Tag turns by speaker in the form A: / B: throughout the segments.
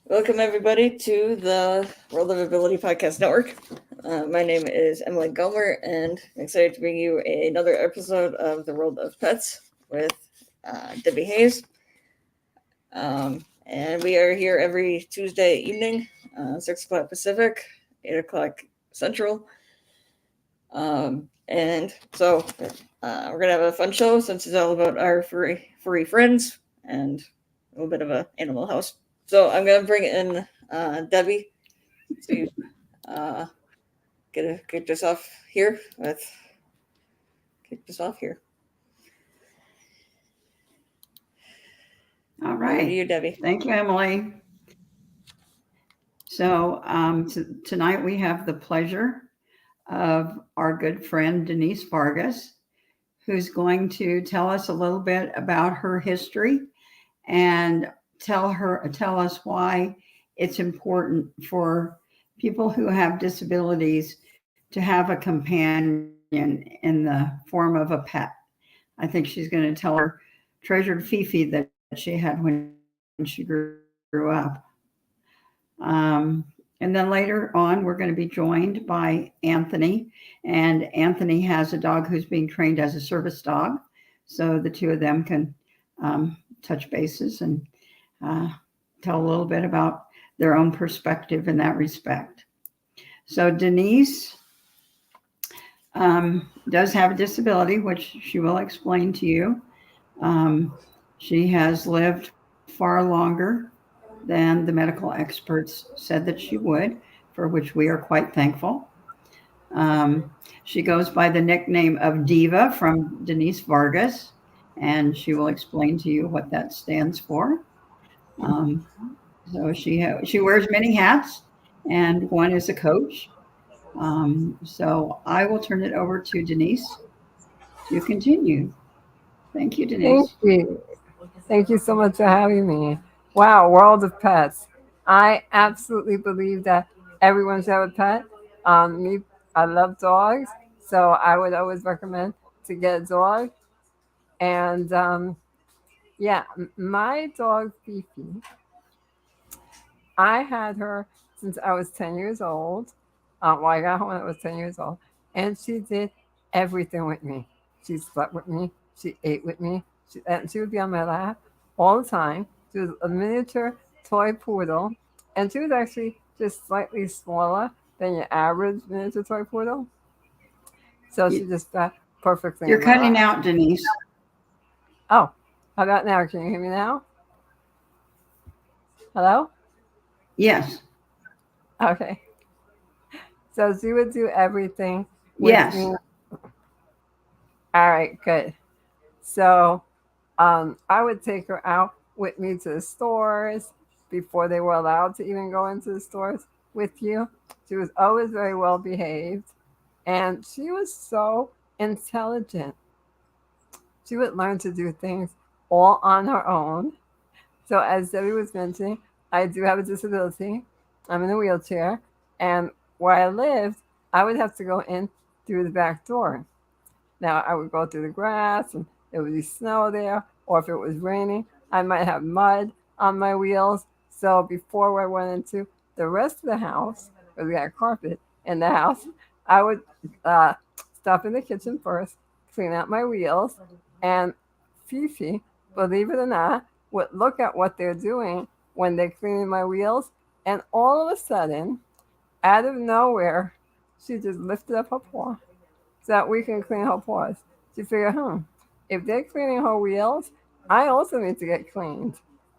A: Welcome, everybody, to the World of Ability Podcast Network. My name is Emily Gomer, and I'm excited to bring you another episode of The World of Pets with Debbie Hayes. And we are here every Tuesday evening, 6 o'clock Pacific, 8 o'clock Central. And so we're going to have a fun show since it's all about our furry friends and a little bit of an animal house. So I'm going to bring in Debbie to kick this off here.
B: All
A: Over to
B: right.
A: you, Debbie.
B: Thank you, Emily. So tonight we have the pleasure of our good friend Denise Vargas, who's going to tell us a little bit about her history and tell us why it's important for people who have disabilities to have a companion in the form of a pet. I think she's going to tell her treasured Fifi that she had when she grew up. And then later on, we're going to be joined by Anthony. And Anthony has a dog who's being trained as a service dog. So the two of them can touch bases and uh, tell a little bit about their own perspective in that respect. So Denise does have a disability, which she will explain to you. Um, she has lived far longer than the medical experts said that she would, for which we are quite thankful. Um, she goes by the nickname of Diva from Denise Vargas, and she will explain to you what that stands for. Um, so she wears many hats, and one is a coach. So I will turn it over to Denise to continue. Thank you,
C: Thank
B: Denise.
C: you. Thank you so much for having me. Wow, World of Pets. I absolutely believe that everyone should have a pet. Me, I love dogs, so I would always recommend to get a dog. And yeah, my dog Fifi, I had her since I was 10 years old. Well, I got home when I was 10 years old, and she did everything with me. She slept with me, she ate with me, and she would be on my lap all the time. She was a miniature toy poodle, and she was actually just slightly smaller than your average miniature toy poodle. So she
B: You,
C: just got perfectly
B: you're
C: in my
B: cutting
C: lap.
B: out, Denise.
C: Oh, how about now? Can you hear me now? Hello?
B: Yes,
C: Okay. So she would do everything with
B: yes.
C: me. All right, good. So I would take her out with me to the stores before they were allowed to even go into the stores with you. She was always very well behaved, and she was so intelligent. She would learn to do things all on her own. So, as Debbie was mentioning, I do have a disability. I'm in a wheelchair, and where I lived, I would have to go in through the back door. Now I would go through the grass and there would be snow there, or if it was raining, I might have mud on my wheels. So before I went into the rest of the house, because we got carpet in the house, I would uh, stop in the kitchen first, clean out my wheels, and Fifi, believe it or not, would look at what they're doing when they're cleaning my wheels, and all of a sudden, out of nowhere, she just lifted up her paw so that we can clean her paws. She figured, if they're cleaning her wheels, I also need to get cleaned.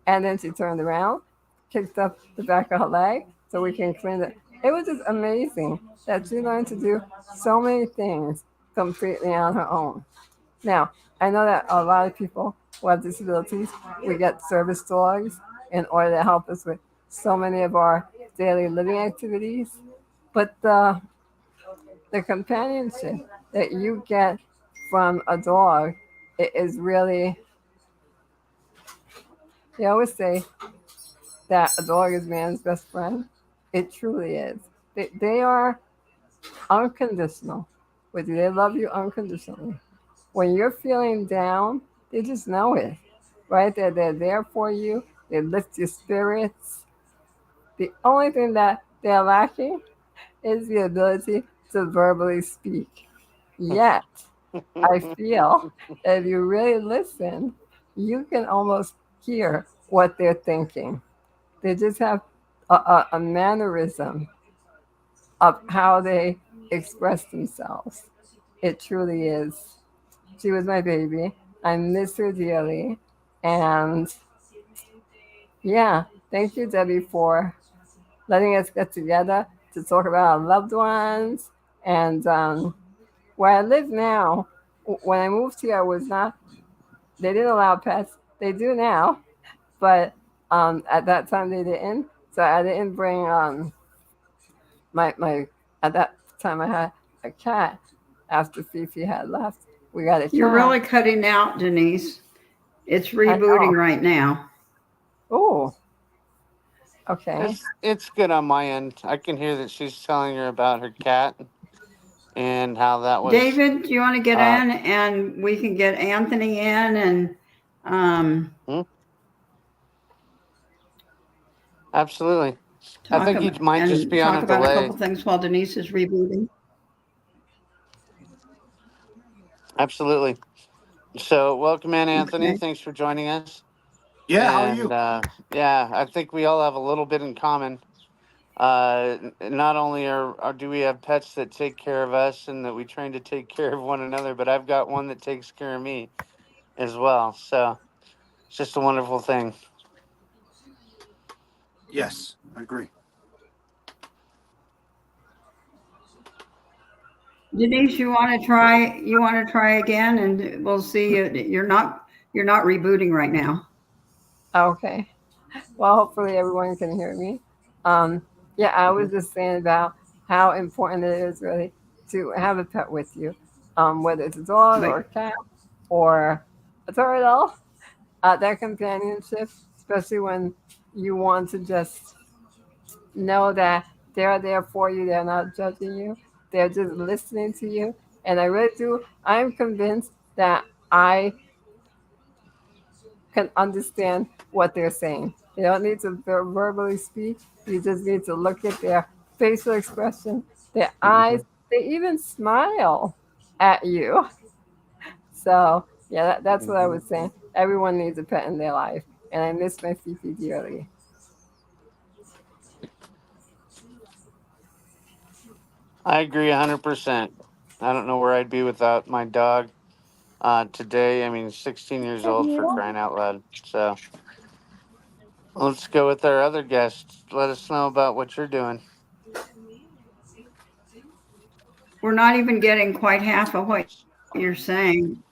C: And then she turned around, kicked up the back of her leg so we can clean it. It was just amazing that she learned to do so many things completely on her own. Now, I know that a lot of people who have disabilities, we get service dogs in order to help us with so many of our daily living activities. But the companionship that you get from a dog is really, they always say that a dog is man's best friend. It truly is. They are unconditional with you. They love you unconditionally. When you're feeling down, they just know it, right? They're there for you. They lift your spirits. The only thing that they're lacking is the ability to verbally speak. Yet, I feel that if you really listen, you can almost hear what they're thinking. They just have a mannerism of how they express themselves. It truly is. She was my baby. I miss her dearly. And yeah, thank you, Debbie, for letting us get together to talk about our loved ones. And where I live now, when I moved here, I was not, they didn't allow pets. They do now, but at that time they didn't. So I didn't bring my, at that time I had a cat after Fifi had left. We got a
B: You're
C: cat.
B: really cutting out, Denise. It's
C: I
B: rebooting
C: know.
B: right now.
C: Oh, okay.
D: It's good on my end. I can hear that she's telling her about her cat and how that was.
B: David, do you want to get
D: Uh,
B: in and we can get Anthony in and
D: hmm? Absolutely. I think he might just be on
B: talk
D: a
B: about a
D: delay.
B: couple things while Denise is rebooting?
D: Absolutely. So, welcome in, Anthony.
B: Okay.
D: Thanks for joining us.
E: Yeah, how are
D: And
E: you?
D: yeah, I think we all have a little bit in common. Not only do we have pets that take care of us and that we train to take care of one another, but I've got one that takes care of me as well. So it's just a wonderful thing.
E: Yes, I agree.
B: Denise, you want to try? You want to try again, and we'll see. You're not rebooting right now.
C: Okay. Well, hopefully everyone can hear me. Um, yeah, I was
D: Hmm.
C: just saying about how important it is really to have a pet with you, whether it's a dog
B: But
C: or a cat or a turtle. That companionship, especially when you want to just know that they're there for you, they're not judging you, they're just listening to you. And I really do, I'm convinced that I can understand what they're saying. You don't need to verbally speak. You just need to look at their facial expression, their eyes. They even smile at you. So yeah, that's what I was saying. Everyone needs a pet in their life, and I miss my Fifi dearly.
D: I agree 100%. I don't know where I'd be without my dog today. I mean, 16 years old for crying out loud. So let's go with our other guests. Let us know about what you're doing.
B: we're not even getting quite half of what you're saying.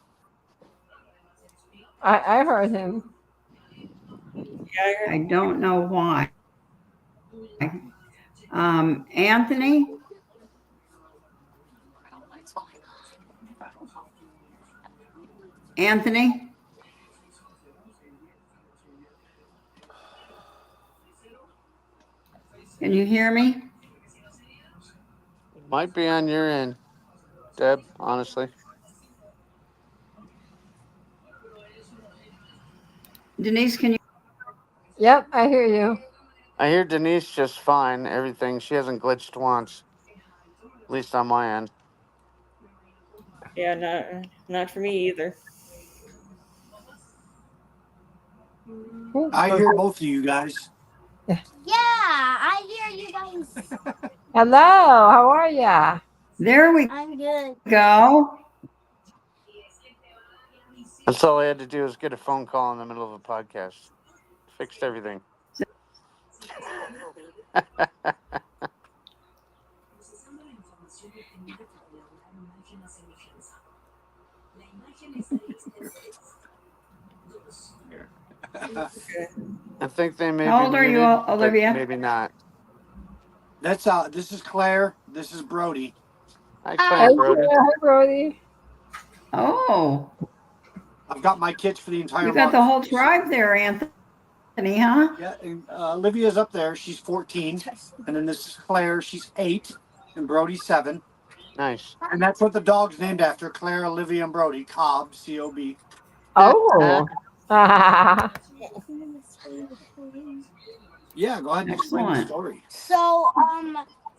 C: I heard him.
A: Yeah, I
B: I
A: heard.
B: don't know why. Anthony, Anthony, can you hear me?
D: Might be on your end, Deb, honestly.
B: Denise, can you?
C: Yep, I hear you.
D: I hear Denise just fine. Everything. She hasn't glitched once, at least on my end.
A: Yeah, not for me either.
E: I hear both of you guys.
C: Yeah.
F: Yeah, I hear you guys.
C: Hello, how are ya?
B: There we
F: I'm good.
B: go.
D: That's all I had to do was get a phone call in the middle of a podcast. Fixed everything.
A: Okay.
D: I think they may
B: How
D: be
B: old are you,
D: muted, but
B: Olivia?
D: maybe not.
E: That's this is Claire. This is Brody.
D: Hi,
C: Hey,
D: Claire
F: Hi.
D: Brody.
C: Claire, hi, Brody.
B: Oh,
E: I've got my kids for the
B: you
E: entire
B: got the
E: month.
B: whole tribe there, Anthony, huh?
E: Yeah, and, Olivia's up there. She's 14, and then this is Claire. She's 8, and Brody's 7.
D: Nice.
E: And that's what the dog's named after: Claire, Olivia, and Brody. Cobb, C-O-B.
C: Oh,
E: Yeah, go ahead and explain the
B: Excellent.
E: story.
F: So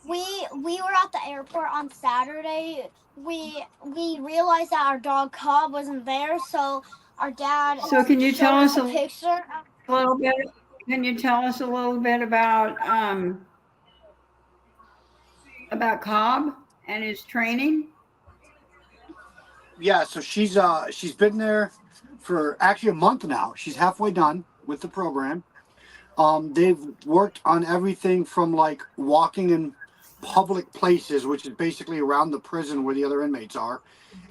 F: we were at the airport on Saturday. We realized that our dog Cobb wasn't there, so our dad
B: So can you
F: showed
B: tell
F: us
B: us
F: a
B: a
F: picture.
B: little bit? Can you tell us a little bit about Cobb and his training?
E: Yeah, so she's been there for actually a month now. She's halfway done with the program. They've worked on everything from like walking in public places, which is basically around the prison where the other inmates are,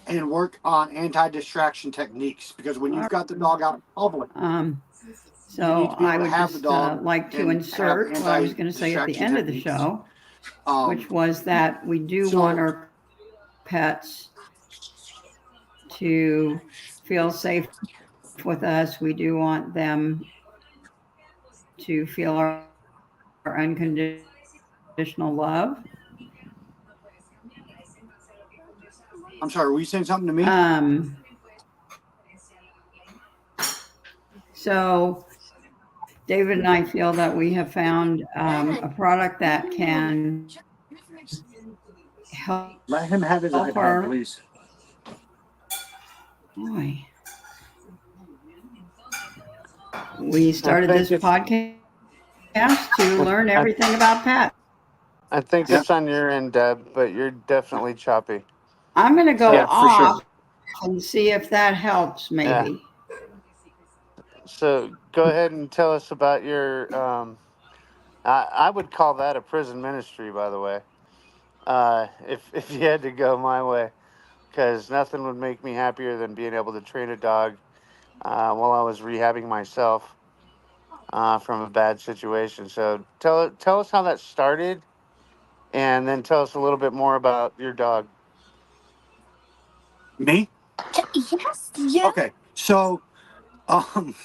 E: and work on anti-distraction techniques because when you've got the dog out in public,
B: Um,
E: you need
B: so
E: to be
B: I
E: able to
B: would
E: have the
B: just
E: dog
B: like to
E: and have
B: insert what I was going to say at the
E: anti-distraction
B: end of the
E: techniques.
B: show, which was that we do
E: So
B: want our pets to feel safe with us. We do want them to feel our unconditional love.
E: I'm sorry, were you saying something to me?
B: So David and I feel that we have found a product that can help
E: Let him have his iPad,
B: our
E: please.
B: boy. We
D: I
B: started
D: think
B: this
D: it's
B: podcast to learn
D: I,
B: everything about pets.
D: I think
E: Yep.
D: it's on your end, Deb, but you're definitely choppy.
B: I'm going to go
E: Yeah,
D: So
E: for sure.
B: off and see if that helps,
D: yeah.
B: maybe.
D: So go ahead and tell us about your. I would call that a prison ministry, by the way. If you had to go my way, because nothing would make me happier than being able to train a dog while I was rehabbing myself from a bad situation. So tell us how that started, and then tell us a little bit more about your dog.
E: Me?
F: Yes. Yeah.
E: Okay. Um,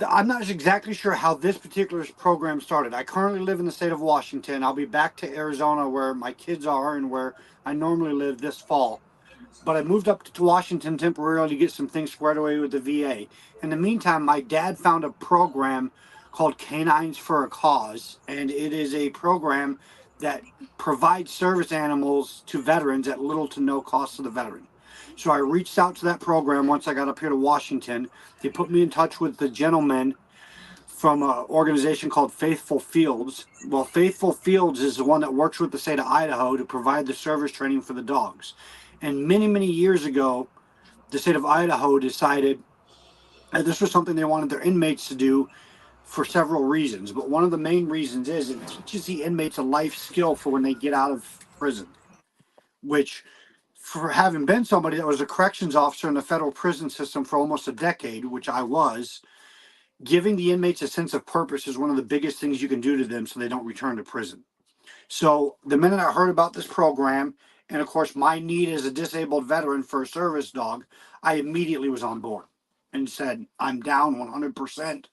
E: I'm not exactly sure how this particular program started. I currently live in the state of Washington. I'll be back to Arizona where my kids are and where I normally live this fall. But I moved up to Washington temporarily to get some things squared away with the VA. In the meantime, my dad found a program called Canines for a Cause, and it is a program that provides service animals to veterans at little to no cost to the veteran. So I reached out to that program once I got up here to Washington. They put me in touch with the gentleman from an organization called Faithful Fields. Well, Faithful Fields is the one that works with the state of Idaho to provide the service training for the dogs. And many, many years ago, the state of Idaho decided that this was something they wanted their inmates to do for several reasons. But one of the main reasons is it teaches the inmates a life skill for when they get out of prison, which, for having been somebody that was a corrections officer in the federal prison system for almost a decade, which I was, giving the inmates a sense of purpose is one of the biggest things you can do to them so they don't return to prison. So the minute I heard about this program, and of course my need as a disabled veteran for a service dog, I immediately was on board and said, I'm down 100%.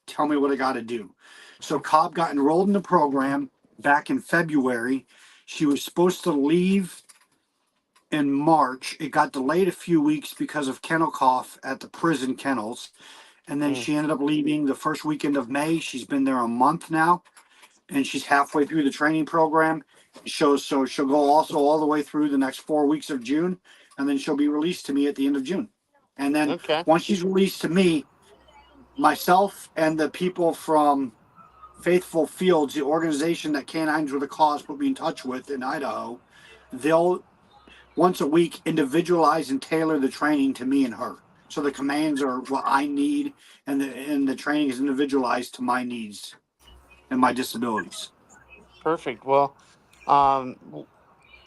E: Tell me what I got to do. So Cobb got enrolled in the program back in February. She was supposed to leave in March. It got delayed a few weeks because of kennel cough at the prison kennels. And then
D: Mm,
E: she ended up leaving the first weekend of May. She's been there a month now, and she's halfway through the training program. So she'll go also all the way through the next 4 weeks of June, and then she'll be released to me at the end of June. And then
D: okay.
E: once she's released to me, myself and the people from Faithful Fields, the organization that Canines with a Cause put me in touch with in Idaho, they'll once a week individualize and tailor the training to me and her. So the commands are what I need, and the training is individualized to my needs and my disabilities.
D: Perfect. Well, um,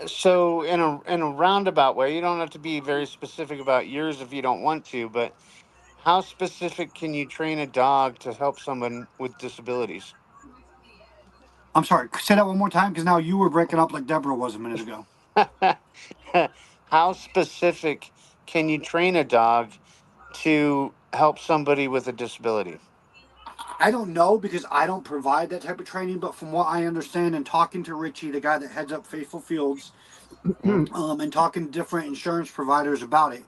D: so in a roundabout way, you don't have to be very specific about yours if you don't want to, but how specific can you train a dog to help someone with disabilities?
E: I'm sorry, say that one more time because now you were breaking up like Deborah was a minute ago.
D: How specific can you train a dog to help somebody with a disability?
E: I don't know because I don't provide that type of training, but from what I understand and talking to Richie, the guy that heads up Faithful Fields,
D: Mm,
E: and talking to different insurance providers about it,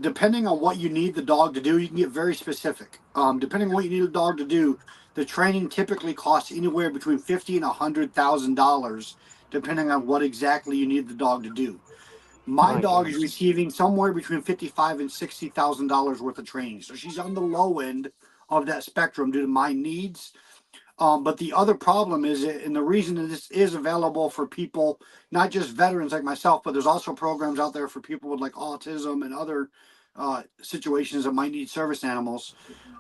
E: depending on what you need the dog to do, you can get very specific. Depending on what you need the dog to do, the training typically costs anywhere between $50 and $100,000, depending on what exactly you need the dog to do. My
D: My
E: dog is
D: goodness.
E: receiving somewhere between $55 and $60,000 worth of training, so she's on the low end of that spectrum due to my needs. But the other problem is, and the reason that this is available for people, not just veterans like myself, but there's also programs out there for people with like autism and other situations that might need service animals.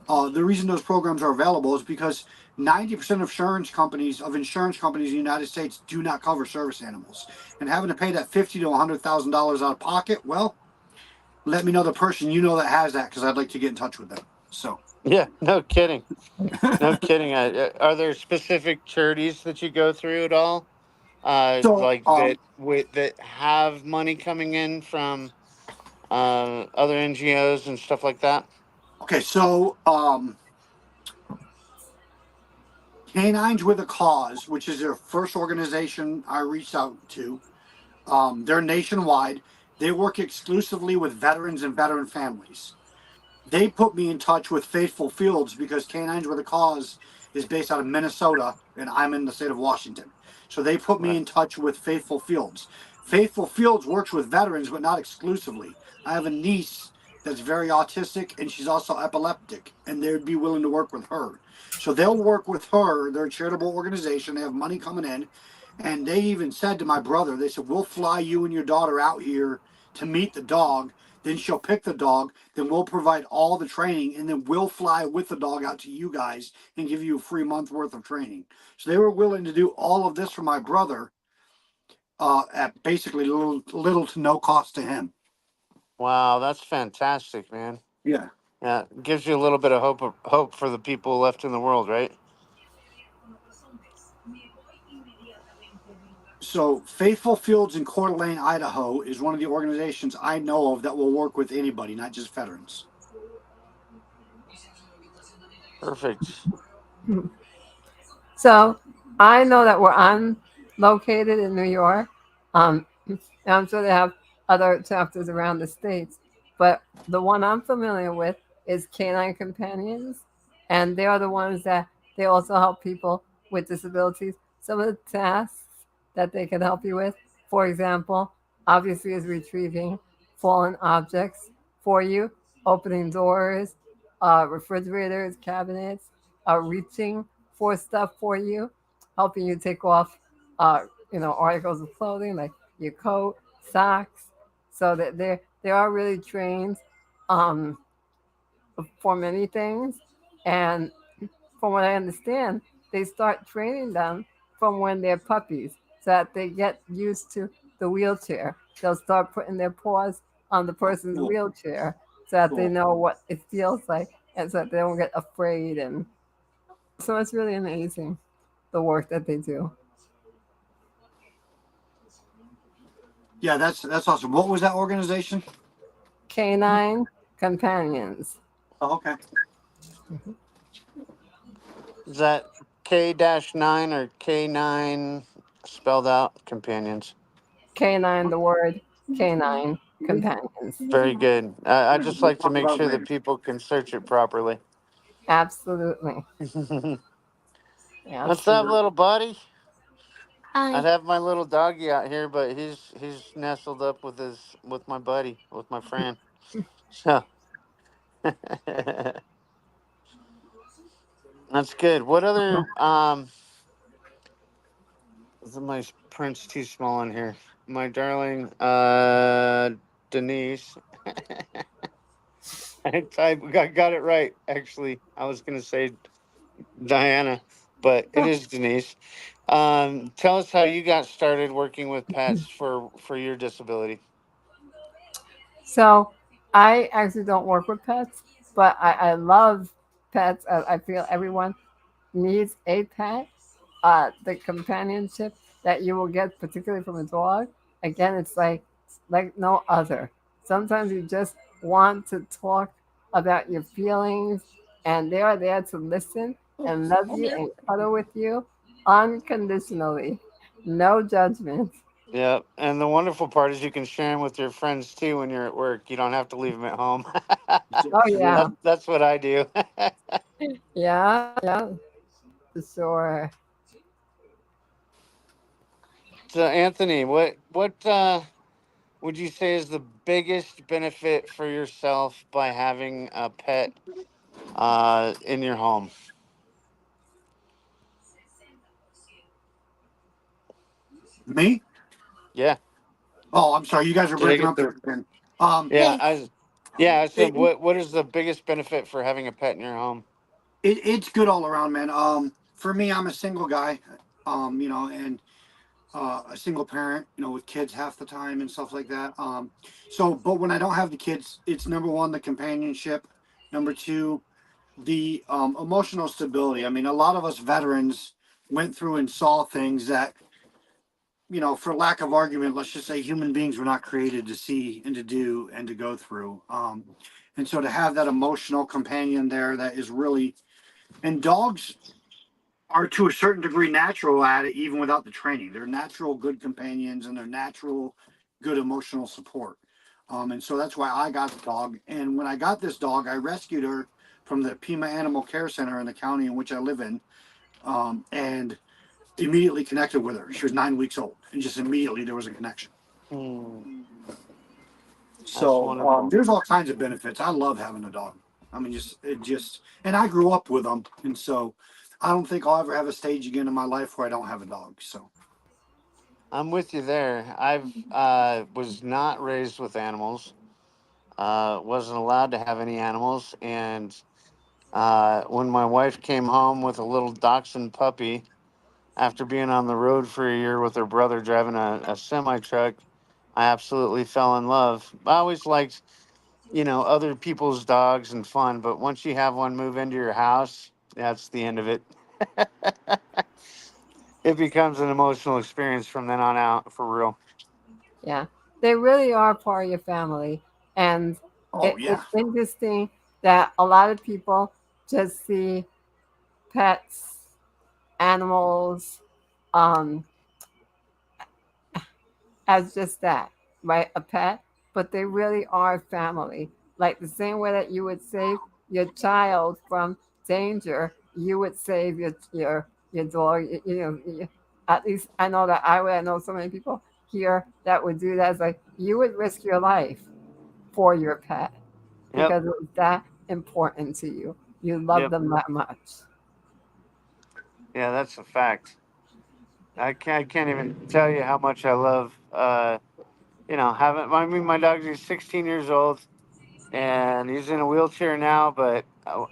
E: The reason those programs are available is because 90% of insurance companies in the United States do not cover service animals, and having to pay that $50 to $100,000 out of pocket. Well, let me know the person you know that has that, because I'd like to get in touch with them. So.
D: Yeah, no kidding. No kidding. Are there specific charities that you go through at all?
E: So,
D: Like that have money coming in from other NGOs and stuff like that?
E: okay, so Canines with a Cause, which is their first organization I reached out to. They're nationwide. They work exclusively with veterans and veteran families. They put me in touch with Faithful Fields because Canines with a Cause is based out of Minnesota and I'm in the state of Washington. So they put me
D: Right.
E: in touch with Faithful Fields. Faithful Fields works with veterans, but not exclusively. I have a niece that's very autistic and she's also epileptic, and they would be willing to work with her. So they'll work with her. They're a charitable organization. They have money coming in. And they even said to my brother, they said, we'll fly you and your daughter out here to meet the dog. Then she'll pick the dog. Then we'll provide all the training. And then we'll fly with the dog out to you guys and give you a free month worth of training. So they were willing to do all of this for my brother at basically little to no cost to him.
D: Wow, that's fantastic, man.
E: Yeah.
D: Yeah, gives you a little bit of hope for the people left in the world, right?
E: So Faithful Fields in Coeur d'Alene, Idaho is one of the organizations I know of that will work with anybody, not just veterans.
D: Perfect.
C: So I know that I'm located in New York. And I'm sure they have other chapters around the states, but the one I'm familiar with is Canine Companions, and they are the ones that they also help people with disabilities. Some of the tasks that they can help you with, for example, obviously, is retrieving fallen objects for you, opening doors, refrigerators, cabinets, reaching for stuff for you, helping you take off, articles of clothing like your coat, socks, so that they are really trained um, for many things. And from what I understand, they start training them from when they're puppies, so that they get used to the wheelchair. They'll start putting their paws on the
E: Oh,
C: person's
E: cool,
C: wheelchair so that they
E: cool.
C: know what it feels like, and so that they don't get afraid. And so it's really amazing the work that they do.
E: Yeah, that's awesome. What was that organization?
C: Canine Companions.
E: Oh, okay.
D: Is that K-9 or K9 spelled out? Companions.
C: Canine, the word canine companions.
D: Very good. I just
E: We'll
D: like to
E: talk
D: make
E: about it
D: sure that
E: later.
D: people can search it properly.
C: Absolutely.
D: What's up,
C: Absolutely.
D: little buddy? I'd
F: Hi.
D: have my little doggy out here, but he's nestled up with my buddy, with my friend. So that's good. What other my print's too small in here. My darling Denise. I got it right, actually. I was gonna say Diana, but it is Denise. Tell us how you got started working with pets for your disability.
C: So I actually don't work with pets, but I love pets. I feel everyone needs a pet. The companionship that you will get, particularly from a dog, again, it's like no other. Sometimes you just want to talk about your feelings, and they are there to listen and love you and cuddle with you unconditionally, no judgment.
D: Yeah, and the wonderful part is you can share them with your friends too when you're at work. You don't have to leave them at home.
C: Oh yeah,
D: That's what I do.
C: yeah, yeah, for sure.
D: So, Anthony, what would you say is the biggest benefit for yourself by having a pet in your home?
E: Me?
D: Yeah,
E: Oh, I'm sorry. You guys are
D: did I
E: breaking
D: get
E: up
D: the?
E: there again. Um,
D: Yeah,
F: Thanks.
D: I said,
E: it,
D: what is the biggest benefit for having a pet in your home?
E: it's good all around, man. For me, I'm a single guy. And a single parent, with kids half the time and stuff like that. But when I don't have the kids, it's number one, the companionship. Number two, the emotional stability. I mean, a lot of us veterans went through and saw things that, for lack of argument, let's just say human beings were not created to see and to do and to go through. And so to have that emotional companion there that is really, and dogs are to a certain degree natural at it, even without the training. They're natural good companions and they're natural good emotional support. And so that's why I got the dog. And when I got this dog, I rescued her from the Pima Animal Care Center in the county in which I live in, and immediately connected with her. She was 9 weeks old, and just immediately there was a connection.
D: Hmm, that's
E: So
D: wonderful.
E: there's all kinds of benefits. I love having a dog. I mean, and I grew up with them, and so I don't think I'll ever have a stage again in my life where I don't have a dog. So
D: I'm with you there. I've was not raised with animals. Wasn't allowed to have any animals, and when my wife came home with a little dachshund puppy after being on the road for a year with her brother driving a semi truck, I absolutely fell in love. I always liked, other people's dogs and fun, but once you have one move into your house, that's the end of it. It becomes an emotional experience from then on out, for real.
C: Yeah, they really are part of your family, and
E: oh
C: it's
E: yeah,
C: interesting that a lot of people just see pets, animals, um, as just that, right? A pet, but they really are family. Like the same way that you would save your child from danger, you would save your dog. At least I know that I would. I know so many people here that would do that. It's like you would risk your life for your pet
D: Yep,
C: because it's that important to you. You love
D: yep.
C: them that much.
D: Yeah, that's a fact. I can't even tell you how much I love, having, I mean, my dog is 16 years old and he's in a wheelchair now, but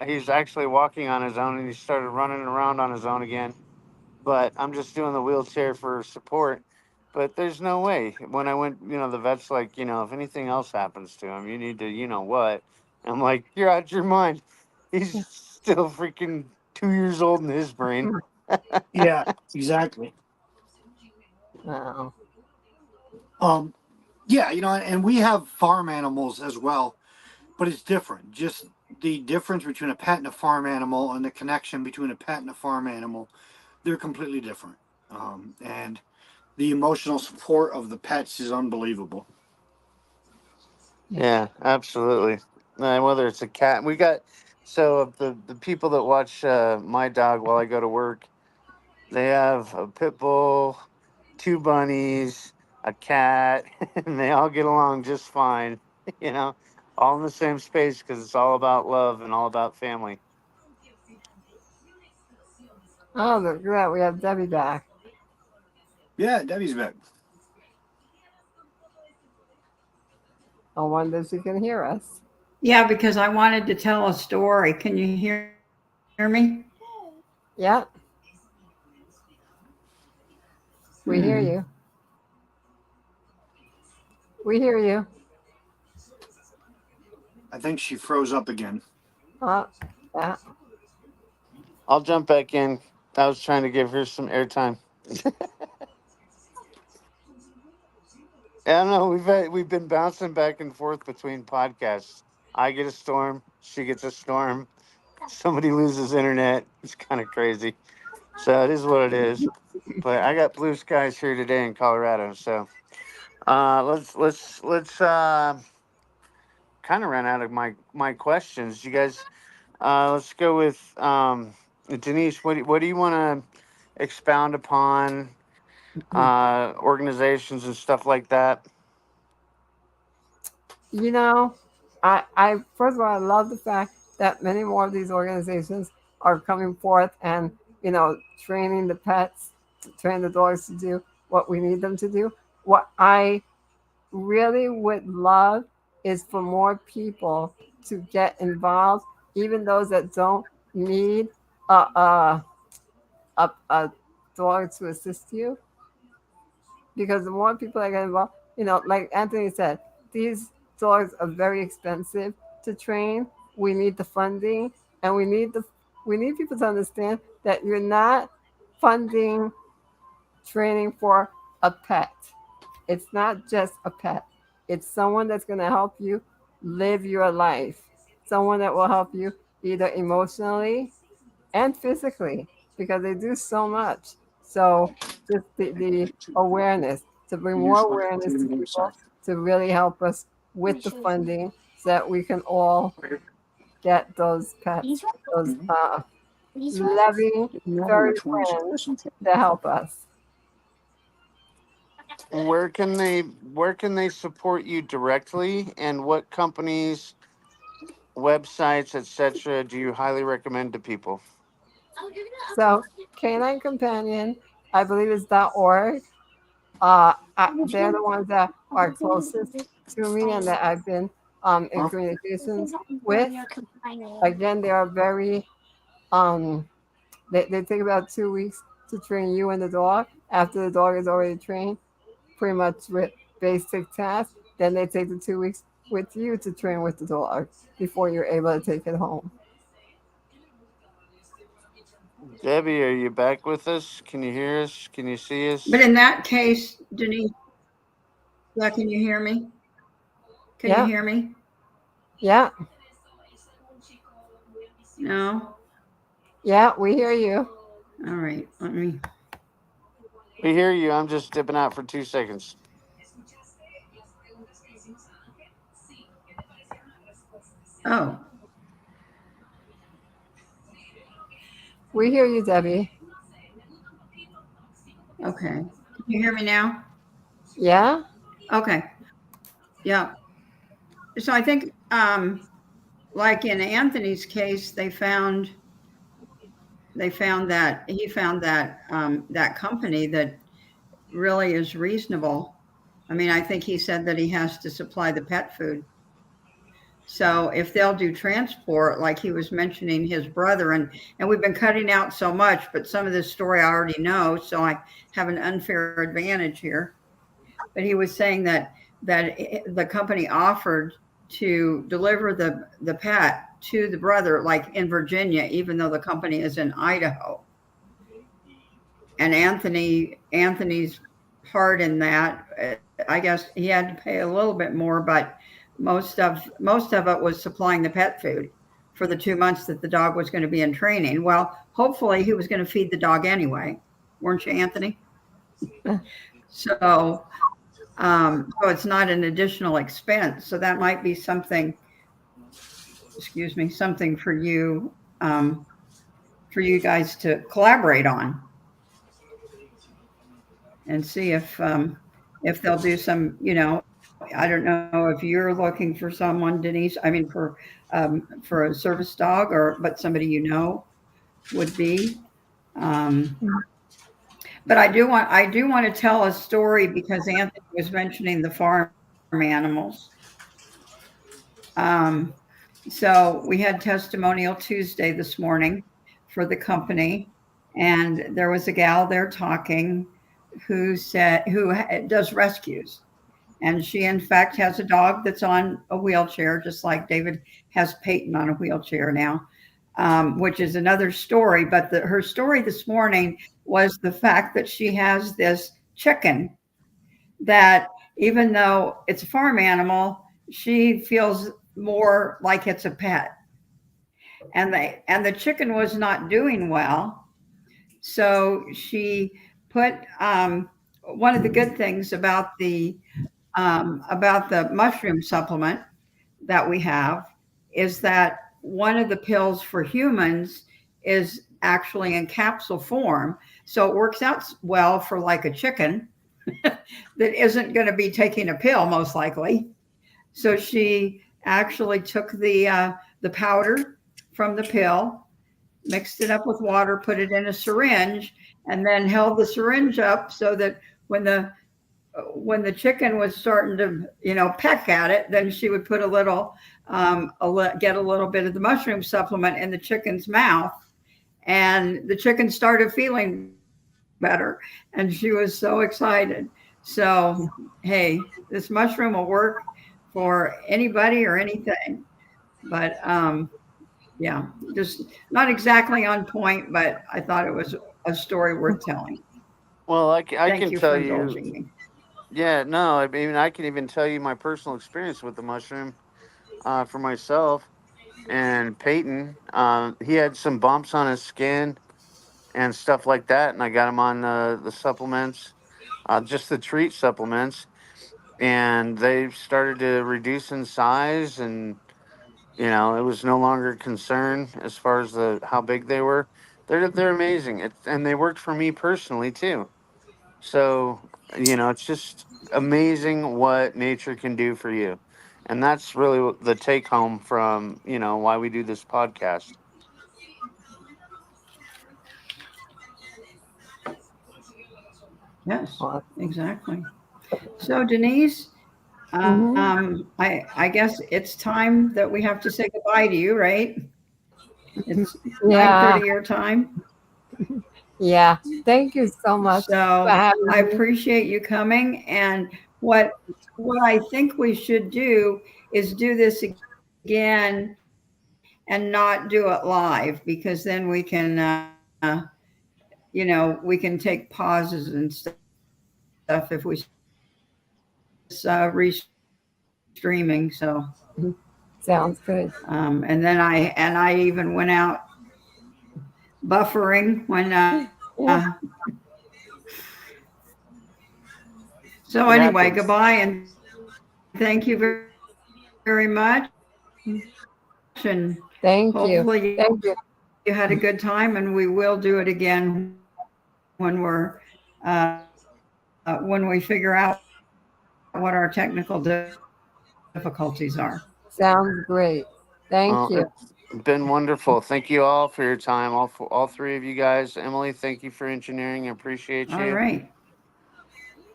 D: he's actually walking on his own and he started running around on his own again. But I'm just doing the wheelchair for support. But there's no way. When I went, the vet's like, if anything else happens to him, you need to, what? I'm like, you're out your mind. He's still freaking 2 years old in his brain.
E: yeah, exactly.
C: Wow.
E: Um, yeah, and we have farm animals as well, but it's different. Just the difference between a pet and a farm animal, and the connection between a pet and a farm animal, they're completely different. And the emotional support of the pets is unbelievable.
C: Yeah.
D: Yeah, absolutely. Whether it's a cat, we got so the people that watch my dog while I go to work, they have a pit bull, two bunnies, a cat, and they all get along just fine. You know, all in the same space because it's all about love and all about family.
C: Oh, look at that. We have Debbie back.
E: Yeah, Debbie's back.
C: I wonder if she can hear us.
B: Yeah, because I wanted to tell a story. Can you hear me?
C: Yep, we
B: Hmm.
C: hear you. We hear you.
E: I think she froze up again.
C: Oh, yeah.
D: I'll jump back in. I was trying to give her some airtime. I don't know. We've been bouncing back and forth between podcasts. I get a storm. She gets a storm. Somebody loses internet. It's kind of crazy. So it is what it is. But I got blue skies here today in Colorado. So let's kind of ran out of my questions. You guys, let's go with Denise. What do you want to expound upon organizations and stuff like that?
C: You know, I first of all, I love the fact that many more of these organizations are coming forth and training the pets, to train the dogs to do what we need them to do. What I really would love is for more people to get involved, even those that don't need a a dog to assist you, because the more people that get involved, like Anthony said, these dogs are very expensive to train. We need the funding, and we need people to understand that you're not funding training for a pet. It's not just a pet. It's someone that's going to help you live your life. Someone that will help you either emotionally and physically, because they do so much. So just the awareness, to bring more awareness to people, to really help us with the funding so that we can all get those pets, those loving furry friends to help us.
D: Where can they support you directly, and what companies, websites, etc. do you highly recommend to people?
C: So Canine Companion, I believe is .org. They're the ones that are closest to me and that I've been in communications with. Again, they are very they take about 2 weeks to train you and the dog. After the dog is already trained, pretty much with basic tasks, then they take the 2 weeks with you to train with the dog before you're able to take it home.
D: Debbie, are you back with us? Can you hear us? Can you see
B: But
D: us?
B: in that case, Denise, yeah, can you hear me? Can you
C: Yeah,
B: hear me?
C: yeah,
B: No?
C: yeah, we hear you.
B: All right. Let me.
D: We hear you. I'm just dipping out for 2 seconds.
B: Oh,
C: We hear you, Debbie.
B: okay. Can you hear me now?
C: Yeah,
B: Okay. Yeah. So I think, like in Anthony's case, they found that company that really is reasonable. I mean, I think he said that he has to supply the pet food. So if they'll do transport, like he was mentioning his brother, and we've been cutting out so much, but some of this story I already know, so I have an unfair advantage here. But he was saying that the company offered to deliver the pet to the brother, like in Virginia, even though the company is in Idaho. And Anthony's part in that, I guess he had to pay a little bit more, but most of it was supplying the pet food for the 2 months that the dog was going to be in training. Well, hopefully he was going to feed the dog anyway, weren't you, Anthony? So, so it's not an additional expense. So that might be something, excuse me, something for you guys to collaborate on and see if they'll do some, I don't know if you're looking for someone, Denise. I mean, for a service dog, or but somebody would be. Um, but I do want to tell a story because Anthony was mentioning the farm animals. Um, so we had testimonial Tuesday this morning for the company, and there was a gal there talking who does rescues. And she, in fact, has a dog that's on a wheelchair, just like David has Peyton on a wheelchair now, which is another story. But her story this morning was the fact that she has this chicken that, even though it's a farm animal, she feels more like it's a pet. And the chicken was not doing well. So she put one of the good things about the mushroom supplement that we have is that one of the pills for humans is actually in capsule form. So it works out well for like a chicken that isn't going to be taking a pill, most likely. So she actually took the powder from the pill, mixed it up with water, put it in a syringe, and then held the syringe up so that when the chicken was starting to peck at it, then she would put get a little bit of the mushroom supplement in the chicken's mouth, and the chicken started feeling better, and she was so excited. So hey, this mushroom will work for anybody or anything. But yeah, just not exactly on point, but I thought it was a story worth telling.
D: Well, I
B: Thank
D: can
B: you for
D: tell you.
B: indulging me.
D: Yeah, no, I mean, I can even tell you my personal experience with the mushroom for myself and Peyton. He had some bumps on his skin and stuff like that, and I got him on the supplements, just the treat supplements, and they started to reduce in size, and it was no longer a concern as far as the how big they were. They're amazing, and they worked for me personally too. So, it's just amazing what nature can do for you. And that's really the take home from, why we do this podcast.
B: Yes,
C: Awesome.
B: exactly. So Denise,
C: Mhm.
B: I guess it's time that we have to say goodbye to you, right? It's
C: Yeah,
B: 9:30 your time.
C: yeah. Thank you so much for
B: So I
C: having me.
B: appreciate you coming. And what what I think we should do is do this again and not do it live, because then we can we can take pauses and stuff if we start restreaming. So
C: Sounds good.
B: and I even went out buffering when
C: Yeah.
B: so
D: It
B: anyway,
D: happens.
B: goodbye and thank you very much, and hopefully you had a good time,
C: Thank
B: and
C: you.
B: we will do it again when we figure out what our technical difficulties are.
C: Sounds great. Thank
D: Well,
C: you.
D: it's been wonderful. Thank you all for your time. All three of you guys. Emily, thank you for engineering. I appreciate
B: All
D: you.
B: right.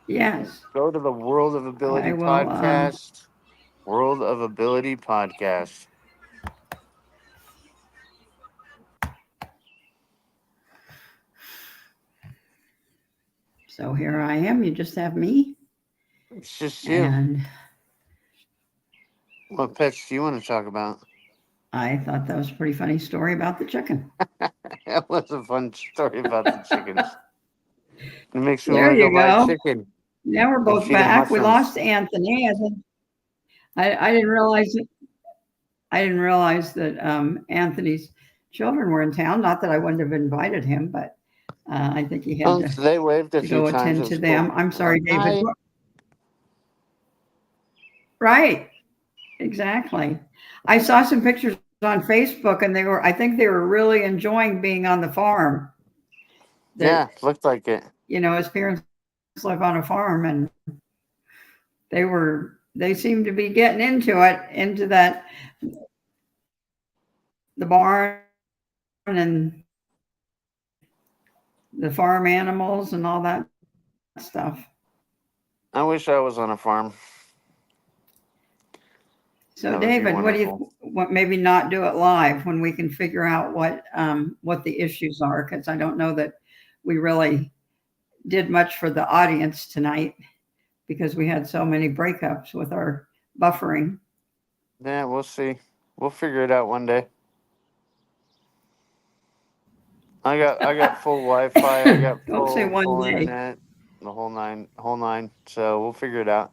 B: Yes,
D: Go to the World of Ability
B: I will.
D: podcast. World of Ability podcast.
B: So here I am. You just have me,
D: It's just you.
B: and
D: What pets do you want to talk about?
B: I thought that was a pretty funny story about the chicken.
D: That was a fun story about the chickens. It makes me
B: There
D: want to go
B: you
D: buy a
B: go.
D: chicken
B: Now we're
D: and
B: both
D: feed him
B: back. We
D: mushrooms.
B: lost Anthony. I didn't realize that Anthony's children were in town. Not that I wouldn't have invited him, but I think he had
D: So they waved a
B: to
D: few
B: go
D: times. It
B: attend
D: was
B: to
D: cool.
B: them. I'm sorry,
D: Like,
B: David.
D: hi.
B: Right, exactly. I saw some pictures on Facebook, and I think they were really enjoying being on the farm. That
D: Yeah, looked like it.
B: his parents live on a farm, and they seemed to be getting into that the barn and the farm animals and all that stuff.
D: I wish I was on a farm.
B: So
D: That would be
B: David,
D: wonderful.
B: what maybe not do it live when we can figure out what the issues are, because I don't know that we really did much for the audience tonight because we had so many breakups with our buffering.
D: Yeah, we'll see. We'll figure it out one day. I got full Wi-Fi. I got
B: Don't say one
D: full
B: day.
D: internet. The whole nine. So we'll figure it out.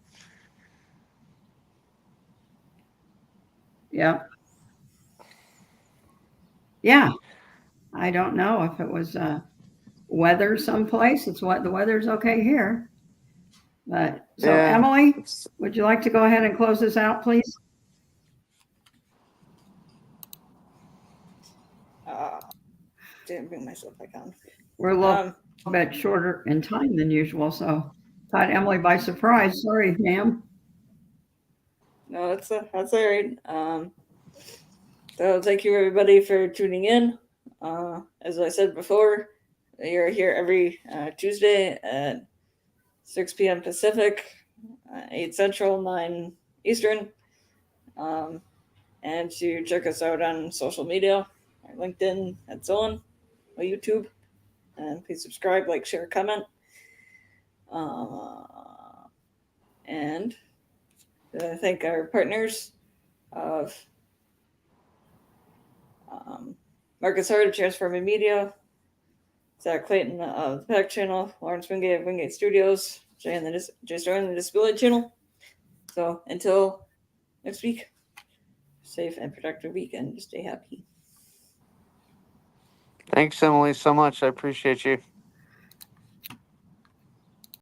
B: Yeah. Yeah. I don't know if it was weather someplace. It's what the weather's okay here. But so
D: Yeah.
B: Emily, would you like to go ahead and close this out, please?
A: Didn't bring myself back on.
B: We're a little bit shorter in time than usual, so caught Emily by surprise. Sorry, ma'am.
A: No, that's all right. So thank you everybody for tuning in. As I said before, you're here every Tuesday at 6 p.m. Pacific, 8 Central, 9 Eastern. And to check us out on social media, our LinkedIn and so on, our YouTube. And please subscribe, like, share, comment. And thank our partners of Marcus Hart of Transforming Media, Zach Clayton of the Pack Channel, Lawrence Wingate of Wingate Studios, Jay Starr on the Disability Channel. So until next week, safe and productive week and stay happy.
D: Thanks, Emily, so much. I appreciate you.